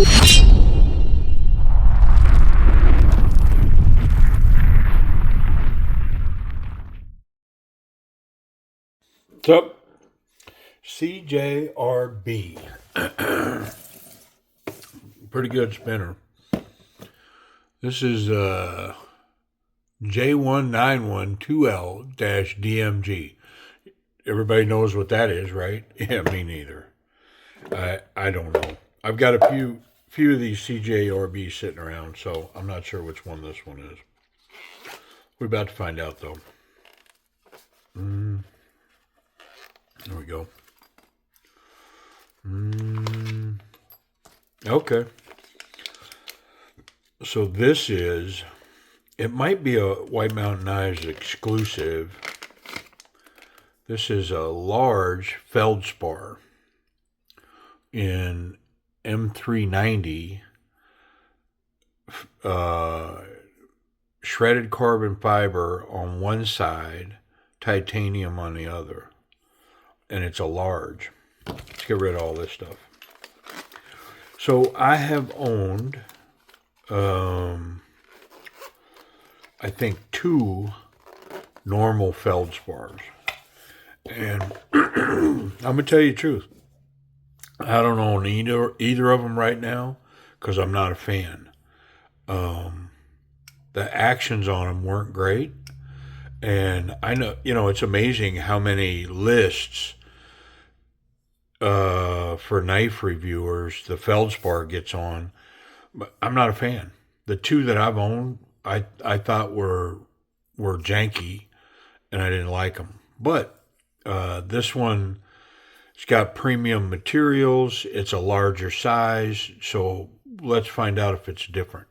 What's up? Cjrb. Pretty good spinner. This is J1912L-DMG. Everybody knows what that is, right? Yeah, me neither. I don't know. I've got a few of these Cjrb sitting around, so I'm not sure which one this one is. We're about to find out, though. There we go. Okay. So this is, it might be a White Mountain Knives exclusive. This is a large Feldspar in M390, shredded carbon fiber on one side, titanium on the other. And it's a large. Let's get rid of all this stuff. So I have owned, I think, 2 normal Feldspars. And I'm going to tell you the truth. I don't own either of them right now because I'm not a fan. The actions on them weren't great. And I know, it's amazing how many lists for knife reviewers the Feldspar gets on. But I'm not a fan. The 2 that I've owned, I thought were janky, and I didn't like them. But this one, it's got premium materials. It's a larger size. So let's find out if it's different.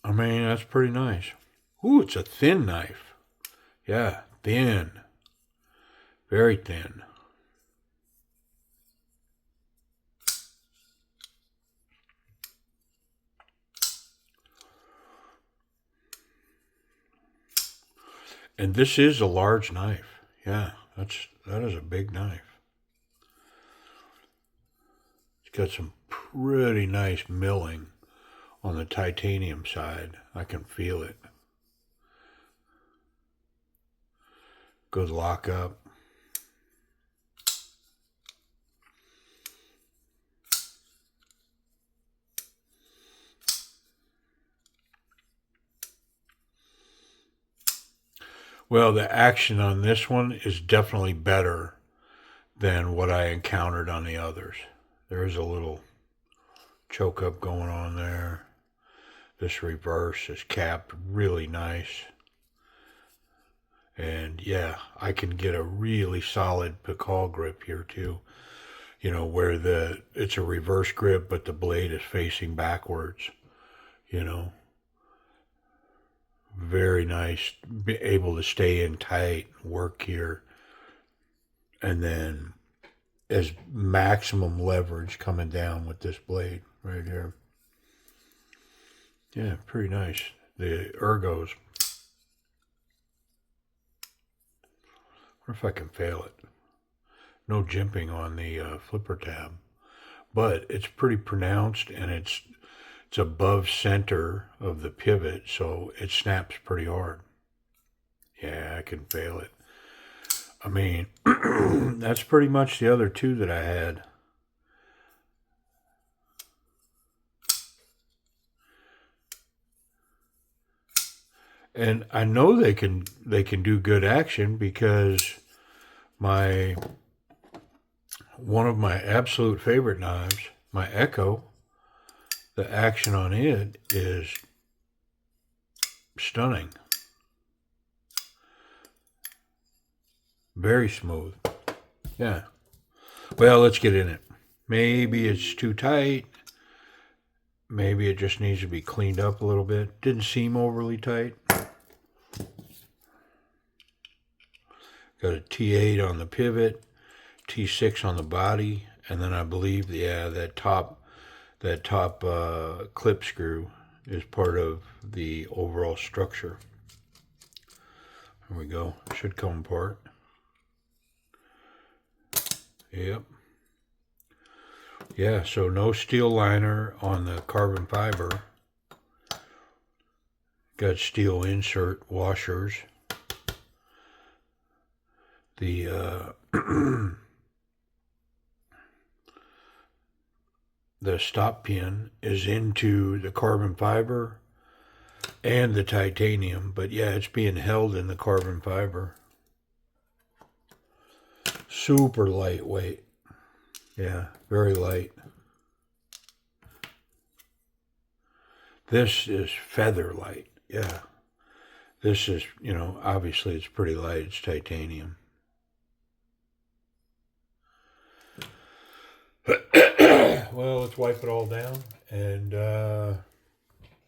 I mean, that's pretty nice. Ooh, it's a thin knife. Yeah, thin. Very thin. And this is a large knife. Yeah, that is a big knife. It's got some pretty nice milling on the titanium side. I can feel it. Good lockup. Well, the action on this one is definitely better than what I encountered on the others. There is a little choke up going on there. This reverse is capped really nice. And yeah, I can get a really solid pical grip here too. Where it's a reverse grip, but the blade is facing backwards. Very nice. Be able to stay in tight, work here. And then as maximum leverage coming down with this blade right here. Yeah, pretty nice. The ergos. Wonder if I can fail it. No jimping on the flipper tab. But it's pretty pronounced, and it's above center of the pivot, so it snaps pretty hard. Yeah, I can fail it. I mean, that's pretty much the other 2 that I had. And I know they can do good action because one of my absolute favorite knives, my Echo, the action on it is stunning. Very smooth. Yeah. Well, let's get in it. Maybe it's too tight. Maybe it just needs to be cleaned up a little bit. Didn't seem overly tight. Got a T8 on the pivot, T6 on the body, and then I believe, that top clip screw is part of the overall structure. There we go. Should come apart. Yep. Yeah, so no steel liner on the carbon fiber. Got steel insert washers. The the stop pin is into the carbon fiber and the titanium, but yeah, it's being held in the carbon fiber. Super lightweight. Yeah, very light. This is feather light. Yeah. This is, obviously it's pretty light. It's titanium. Well, let's wipe it all down and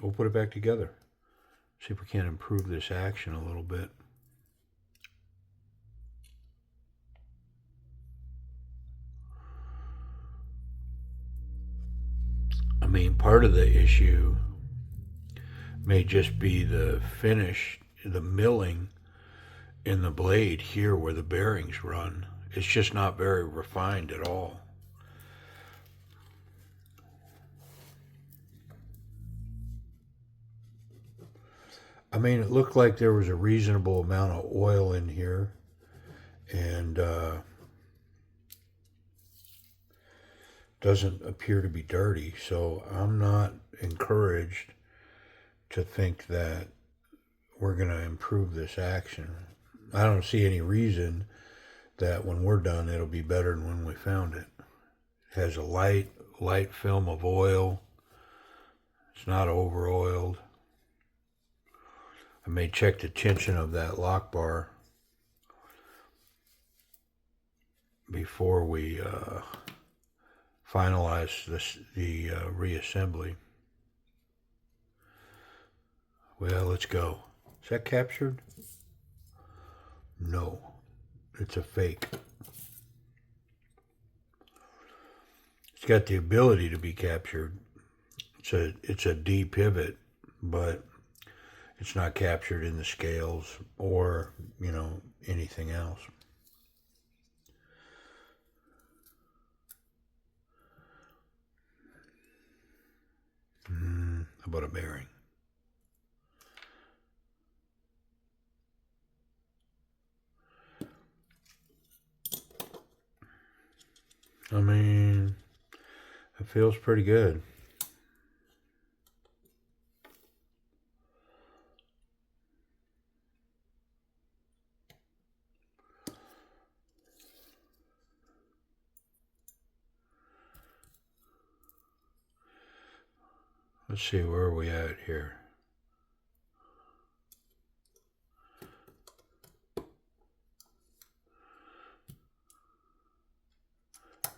we'll put it back together. See if we can improve this action a little bit. I mean, part of the issue may just be the finish, the milling in the blade here where the bearings run. It's just not very refined at all. I mean, it looked like there was a reasonable amount of oil in here, and doesn't appear to be dirty, so I'm not encouraged to think that we're going to improve this action. I don't see any reason that when we're done it'll be better than when we found it. It has a light film of oil. It's not over oiled. I may check the tension of that lock bar before we finalize the reassembly. Well, let's go. Is that captured? No, it's a fake. It's got the ability to be captured. It's a D pivot, but it's not captured in the scales or, anything else. How about a bearing? I mean, it feels pretty good. Let's see, where are we at here? I'm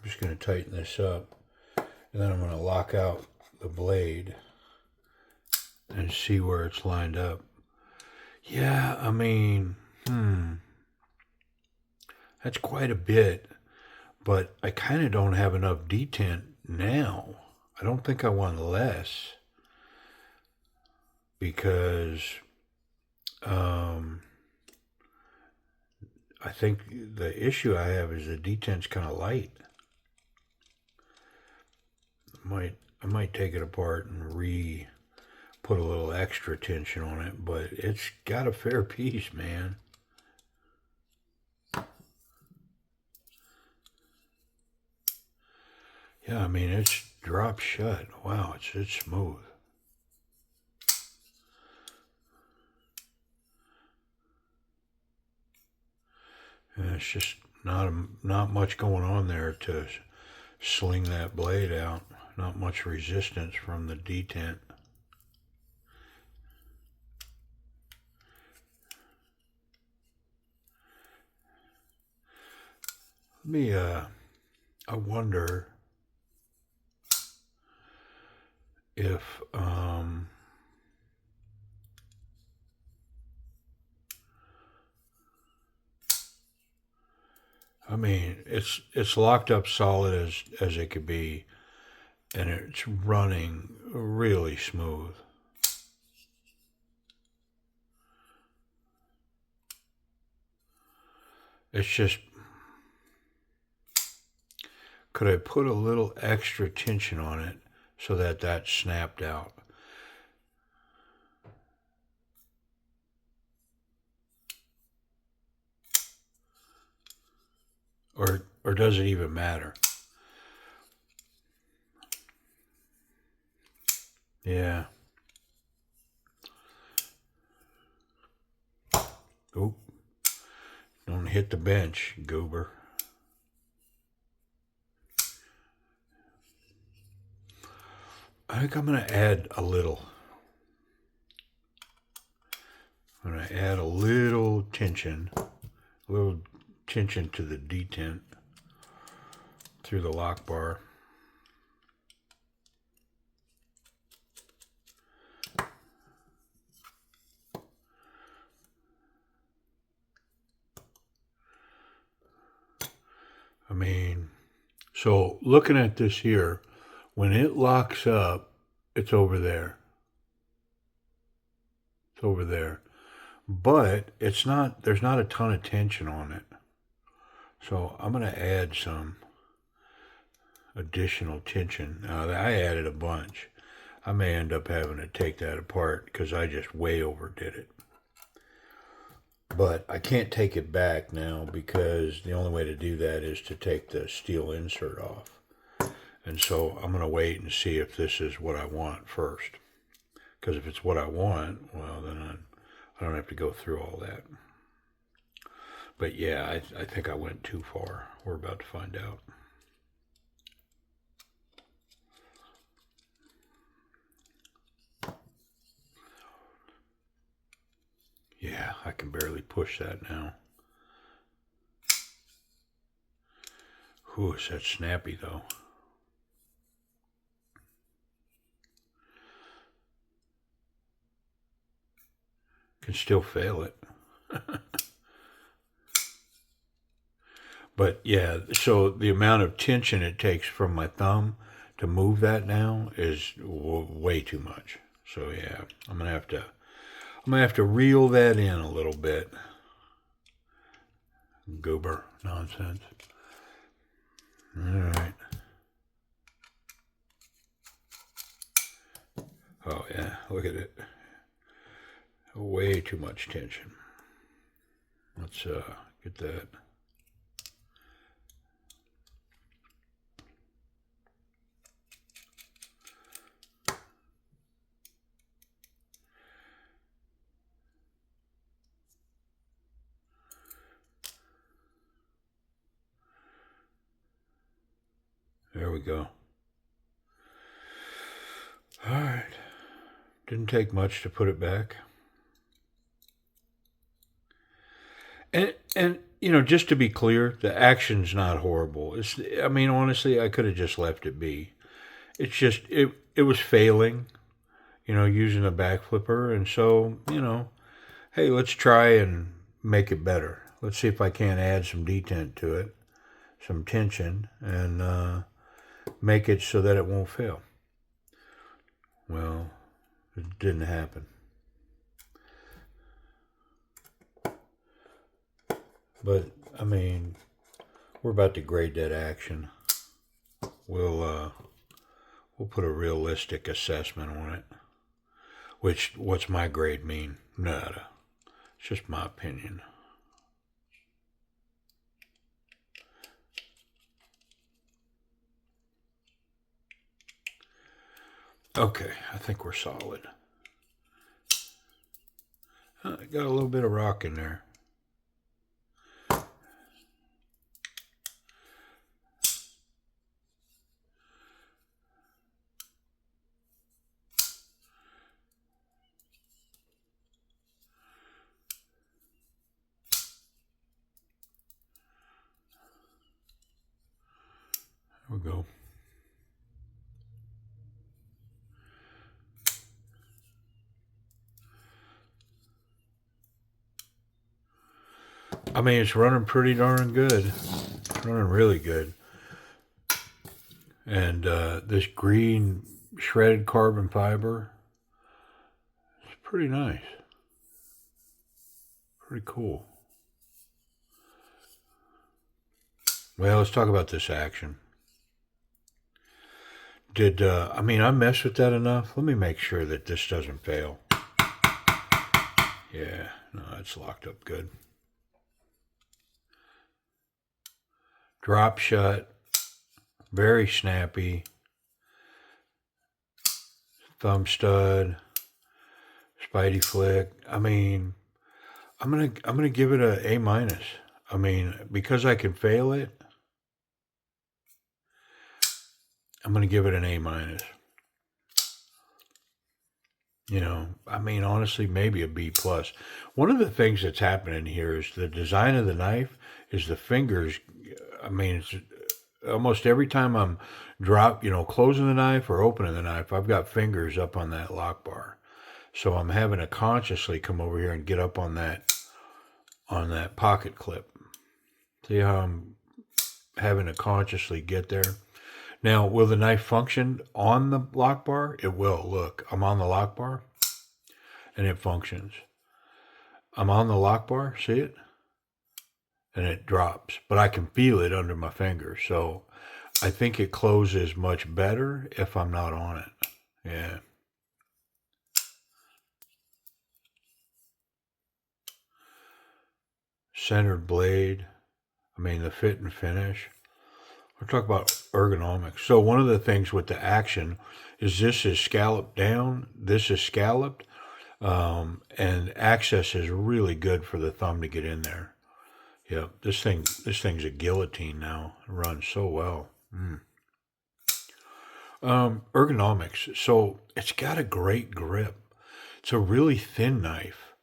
just going to tighten this up, and then I'm going to lock out the blade and see where it's lined up. Yeah, I mean, that's quite a bit, but I kind of don't have enough detent now. I don't think I want less, because I think the issue I have is the detent's kind of light. I might take it apart and put a little extra tension on it, but it's got a fair piece, man. Yeah, I mean, it's dropped shut. Wow, it's smooth. And it's just not much going on there to sling that blade out. Not much resistance from the detent. I wonder if I mean, it's locked up solid as it could be, and it's running really smooth. It's just, could I put a little extra tension on it so that that snapped out? Or does it even matter? Yeah. Oop. Don't hit the bench, goober. I think I'm going to add a little. I'm going to add a little tension to the detent through the lock bar. I mean, so looking at this here, when it locks up, it's over there. It's over there. But it's not, there's not a ton of tension on it. So I'm going to add some additional tension. I added a bunch. I may end up having to take that apart because I just way overdid it. But I can't take it back now because the only way to do that is to take the steel insert off. And so I'm going to wait and see if this is what I want first. Because if it's what I want, well, then I don't have to go through all that. But yeah, I think I went too far. We're about to find out. Yeah, I can barely push that now. Ooh, is that snappy though? Can still fail it. But yeah, so the amount of tension it takes from my thumb to move that now is way too much. So yeah, I'm gonna have to reel that in a little bit. Goober nonsense. All right. Oh yeah, look at it. Way too much tension. Let's get that. There we go. All right. Didn't take much to put it back. And you know, just to be clear, the action's not horrible. I mean, honestly, I could have just left it be. It's just it was failing, you know, using a back flipper, and so, you know, hey, let's try and make it better. Let's see if I can't add some detent to it, some tension, and make it so that it won't fail. Well, it didn't happen. But I mean, we're about to grade that action. We'll put a realistic assessment on it. What's my grade mean? Nada. It's just my opinion. Okay, I think we're solid. Got a little bit of rock in there. There we go. I mean, it's running pretty darn good. It's running really good. And this green shredded carbon fiber, it's pretty nice. Pretty cool. Well, let's talk about this action. I mean, I messed with that enough? Let me make sure that this doesn't fail. Yeah, no, it's locked up good. Drop shut, very snappy. Thumb stud, Spidey flick. I mean, I'm gonna give it a A minus. I mean, because I can fail it, I'm gonna give it an A minus. You know, I mean, honestly, maybe a B plus. One of the things that's happening here is the design of the knife is the fingers. I mean, it's almost every time I'm closing the knife or opening the knife, I've got fingers up on that lock bar. So I'm having to consciously come over here and get up on that pocket clip. See how I'm having to consciously get there? Now, will the knife function on the lock bar? It will. Look, I'm on the lock bar and it functions. I'm on the lock bar, see it? And it drops, but I can feel it under my finger. So I think it closes much better if I'm not on it. Yeah. Centered blade. I mean, the fit and finish. We'll talk about ergonomics. So one of the things with the action is this is scalloped down. This is scalloped. And access is really good for the thumb to get in there. Yeah, this thing's a guillotine now. It runs so well. Ergonomics. So it's got a great grip. It's a really thin knife.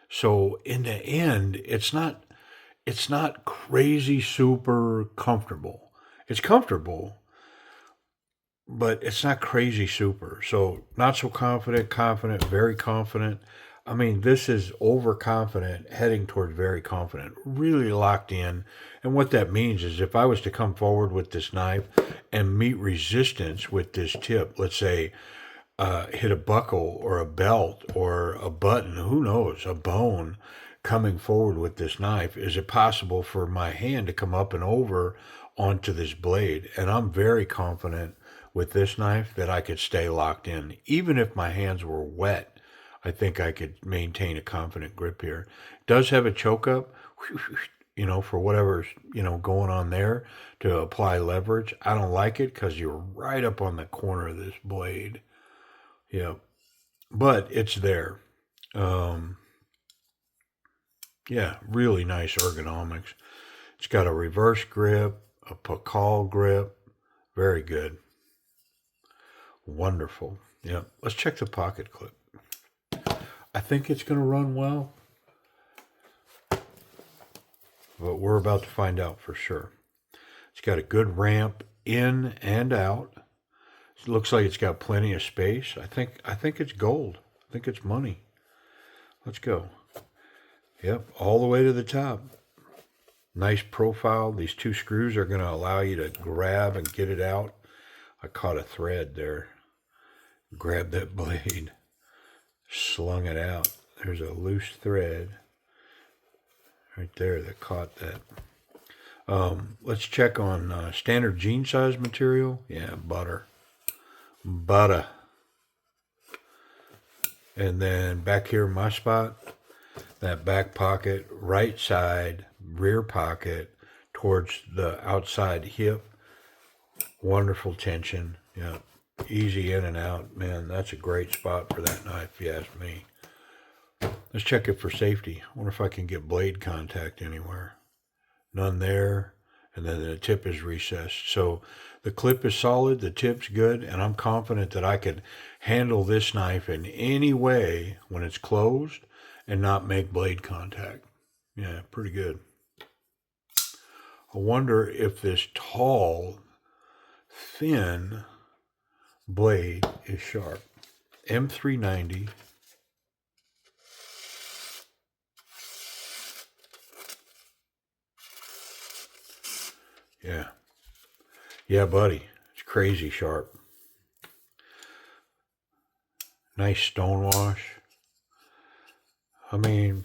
So in the end, it's not crazy super comfortable. It's comfortable, but it's not crazy super. So not so confident, confident, very confident. I mean, this is overconfident, heading toward very confident, really locked in. And what that means is if I was to come forward with this knife and meet resistance with this tip, let's say hit a buckle or a belt or a button, who knows, a bone coming forward with this knife, is it possible for my hand to come up and over onto this blade? And I'm very confident with this knife that I could stay locked in. Even if my hands were wet, I think I could maintain a confident grip here. It does have a choke up, for whatever's, going on there to apply leverage. I don't like it because you're right up on the corner of this blade. Yeah, but it's there. Um, yeah, really nice ergonomics. It's got a reverse grip, a Pakal grip. Very good. Wonderful. Yeah, let's check the pocket clip. I think it's going to run well, but we're about to find out for sure. It's got a good ramp in and out. It looks like it's got plenty of space. I think it's gold. I think it's money. Let's go. Yep, all the way to the top. Nice profile. These two screws are going to allow you to grab and get it out. I caught a thread there. Grabbed that blade. Slung it out. There's a loose thread right there that caught that. Let's check on standard jean size material. Yeah, butter. And then back here in my spot, that back pocket, right side, rear pocket towards the outside hip. Wonderful tension. Yeah, easy in and out. Man, that's a great spot for that knife, if you ask me. Let's check it for safety. I wonder if I can get blade contact anywhere. None there. And then the tip is recessed. So the clip is solid, the tip's good, and I'm confident that I could handle this knife in any way when it's closed and not make blade contact. Yeah, pretty good. I wonder if this tall, thin blade is sharp. M390. Yeah. Yeah, buddy. It's crazy sharp. Nice stonewash. I mean,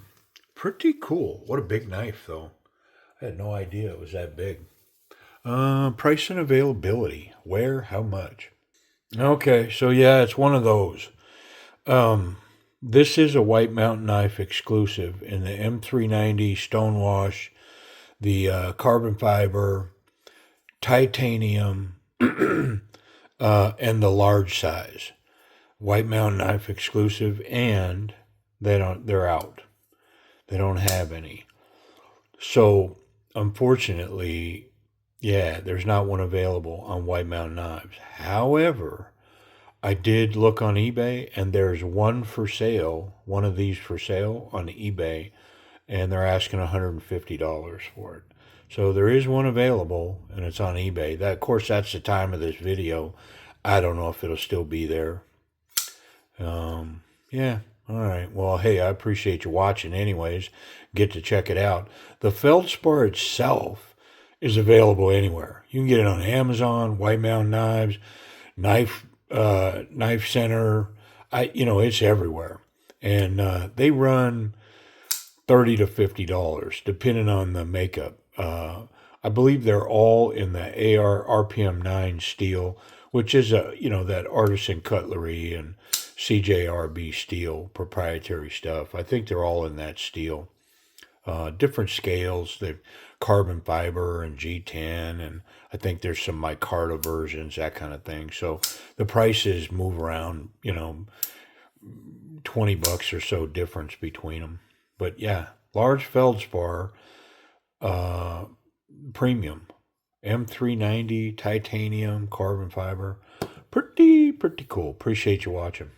pretty cool. What a big knife, though. I had no idea it was that big. Price and availability. Where? How much? Okay, so yeah, it's one of those. Um, this is a White Mountain Knife exclusive in the M390 Stonewash, the carbon fiber, titanium, and the large size. White Mountain Knife exclusive, and they're out. They don't have any. So, unfortunately, yeah, there's not one available on White Mountain Knives. However, I did look on eBay and there's one for sale, one of these for sale on eBay, and they're asking $150 for it. So there is one available and it's on eBay. That, of course, that's the time of this video. I don't know if it'll still be there. Yeah. All right. Well, hey, I appreciate you watching anyways. Get to check it out. The Feldspar itself is available anywhere. You can get it on Amazon, White Mountain Knives, Knife Center. It's everywhere. And they run $30 to $50, depending on the makeup. I believe they're all in the AR RPM 9 steel, which is that artisan cutlery and CJRB steel proprietary stuff. I think they're all in that steel. Different scales, the carbon fiber and G10, and I think there's some micarta versions, that kind of thing. So the prices move around, $20 or so difference between them. But yeah, large feldspar, premium, M390 titanium carbon fiber, pretty cool. Appreciate you watching.